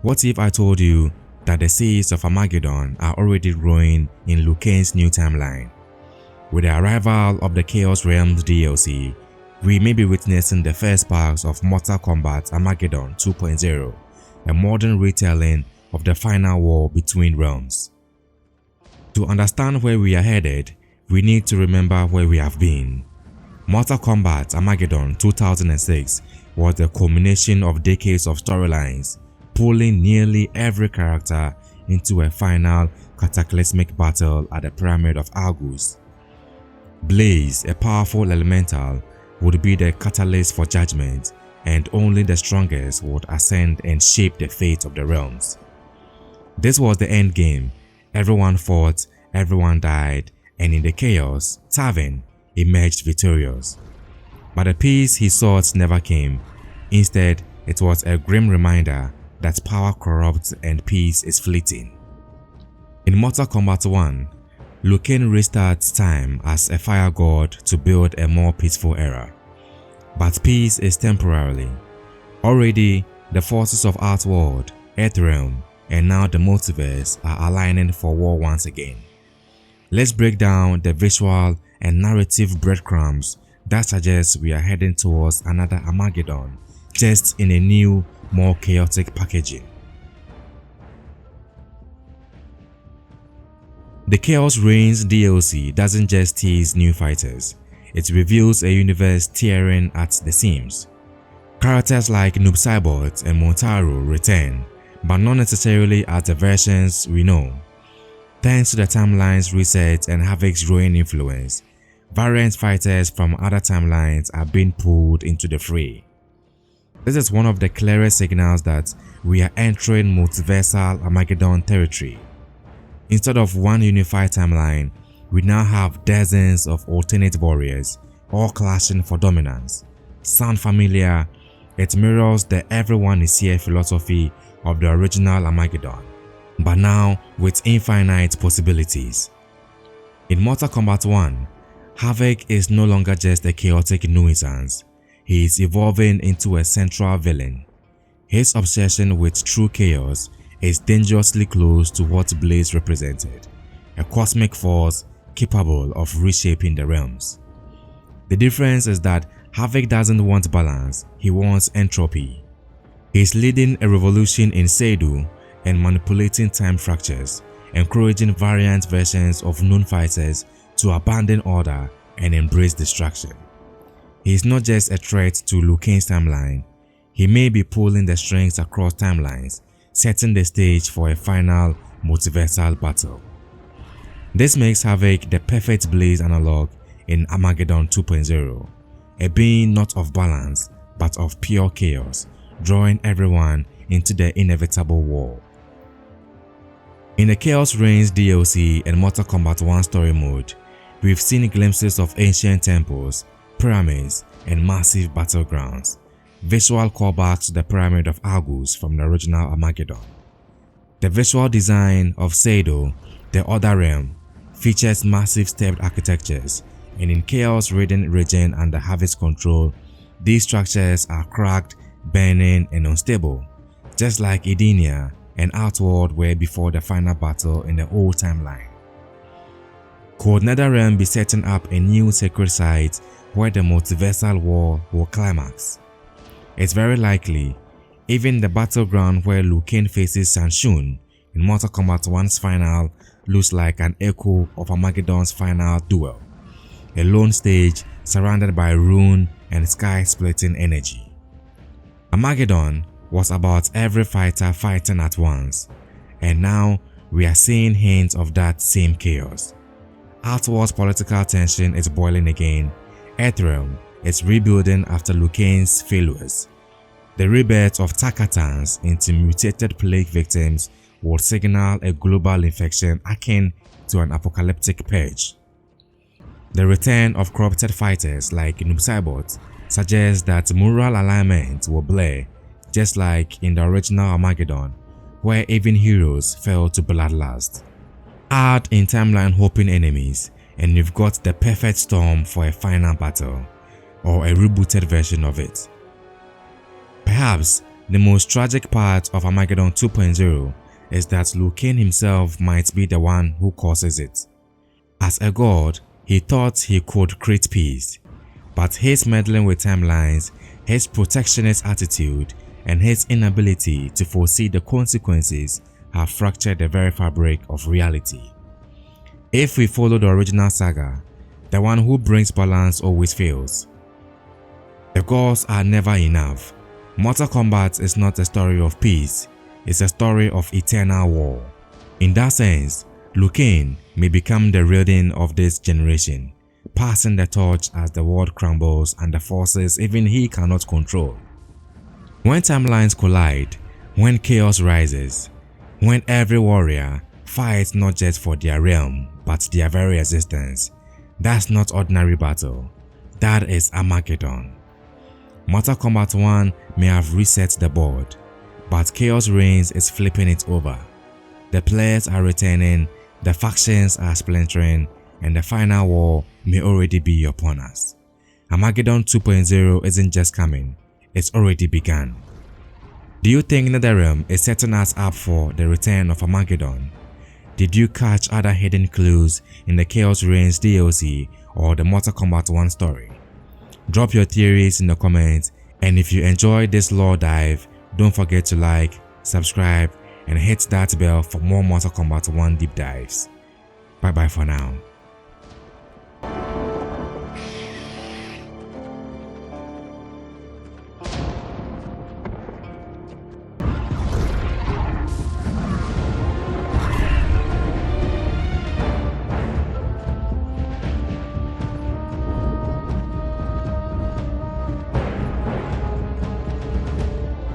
What if I told you that the seeds of Armageddon are already growing in Liu Kang's new timeline? With the arrival of the Khaos Reigns DLC, we may be witnessing the first parts of Mortal Kombat Armageddon 2.0, a modern retelling of the final war between realms. To understand where we are headed, we need to remember where we have been. Mortal Kombat Armageddon 2006 was the culmination of decades of storylines, pulling nearly every character into a final cataclysmic battle at the Pyramid of Argus. Blaze, a powerful elemental, would be the catalyst for judgment, and only the strongest would ascend and shape the fate of the realms. This was the end game. Everyone fought, everyone died, and in the chaos, Taven emerged victorious. But the peace he sought never came. Instead, it was a grim reminder that power corrupts and peace is fleeting. In Mortal Kombat 1, Liu Kang restarts time as a fire god to build a more peaceful era. But peace is temporary. Already, the forces of Outworld, Earthrealm, and now the Multiverse are aligning for war once again. Let's break down the visual and narrative breadcrumbs that suggest we are heading towards another Armageddon, just in a new, more chaotic packaging. The Khaos Reigns DLC doesn't just tease new fighters, it reveals a universe tearing at the seams. Characters like Noob Saibot and Motaro return, but not necessarily as the versions we know. Thanks to the timeline's reset and Havik's growing influence, variant fighters from other timelines are being pulled into the fray. This is one of the clearest signals that we are entering Multiversal Armageddon territory. Instead of one unified timeline, we now have dozens of alternate warriors, all clashing for dominance. Sound familiar? It mirrors the everyone is here philosophy of the original Armageddon, but now with infinite possibilities. In Mortal Kombat 1, Havik is no longer just a chaotic nuisance. He is evolving into a central villain. His obsession with true chaos is dangerously close to what Blaze represented, a cosmic force capable of reshaping the realms. The difference is that Havik doesn't want balance, he wants entropy. He is leading a revolution in Seidu and manipulating time fractures, encouraging variant versions of known fighters to abandon order and embrace destruction. He is not just a threat to Liu Kang's timeline, he may be pulling the strings across timelines, setting the stage for a final multiversal battle. This makes Havik the perfect Blaze analog in Armageddon 2.0, a being not of balance but of pure chaos, drawing everyone into the inevitable war. In the Khaos Reigns DLC and Mortal Kombat 1 story mode, we've seen glimpses of ancient temples, pyramids, and massive battlegrounds, visual callbacks to the Pyramid of Argus from the original Armageddon. The visual design of Seidu, the other realm, features massive stepped architectures, and in chaos-ridden region under Havik's control, these structures are cracked, burning, and unstable, just like Edenia and Outworld were before the final battle in the old timeline. Could NetherRealm be setting up a new sacred site where the multiversal war will climax? It's very likely. Even the battleground where Liu Kang faces Sanshun in Mortal Kombat 1's final looks like an echo of Armageddon's final duel, a lone stage surrounded by ruin and sky-splitting energy. Armageddon was about every fighter fighting at once, and now we are seeing hints of that same chaos. Outworld's political tension is boiling again. Earthrealm is rebuilding after Liu Kang's failures. The rebirth of Takatans into mutated plague victims would signal a global infection akin to an apocalyptic purge. The return of corrupted fighters like Noob Saibot suggests that moral alignment will blur, just like in the original Armageddon, where even heroes fell to bloodlust. Add in timeline hopping enemies, and you've got the perfect storm for a final battle, or a rebooted version of it. Perhaps The most tragic part of Armageddon 2.0 is that Liu Kang himself might be the one who causes it. As a god, he thought he could create peace, but his meddling with timelines, his protectionist attitude, and his inability to foresee the consequences have fractured the very fabric of reality. If we follow the original saga, the one who brings balance always fails. The gods are never enough. Mortal Kombat is not a story of peace, it's a story of eternal war. In that sense, Liu Kang may become the Raiden of this generation, passing the torch as the world crumbles and the forces even he cannot control. When timelines collide, when chaos rises, when every warrior fights not just for their realm but their very existence, that's not ordinary battle, that is Armageddon. Mortal Kombat 1 may have reset the board, but Khaos Reigns is flipping it over. The players are returning, the factions are splintering, and the final war may already be upon us. Armageddon 2.0 isn't just coming, it's already begun. Do you think NetherRealm is setting us up for the return of Armageddon? Did you catch other hidden clues in the Khaos Reigns DLC or the Mortal Kombat 1 story? Drop your theories in the comments, and if you enjoyed this lore dive, don't forget to like, subscribe, and hit that bell for more Mortal Kombat 1 deep dives. Bye bye for now.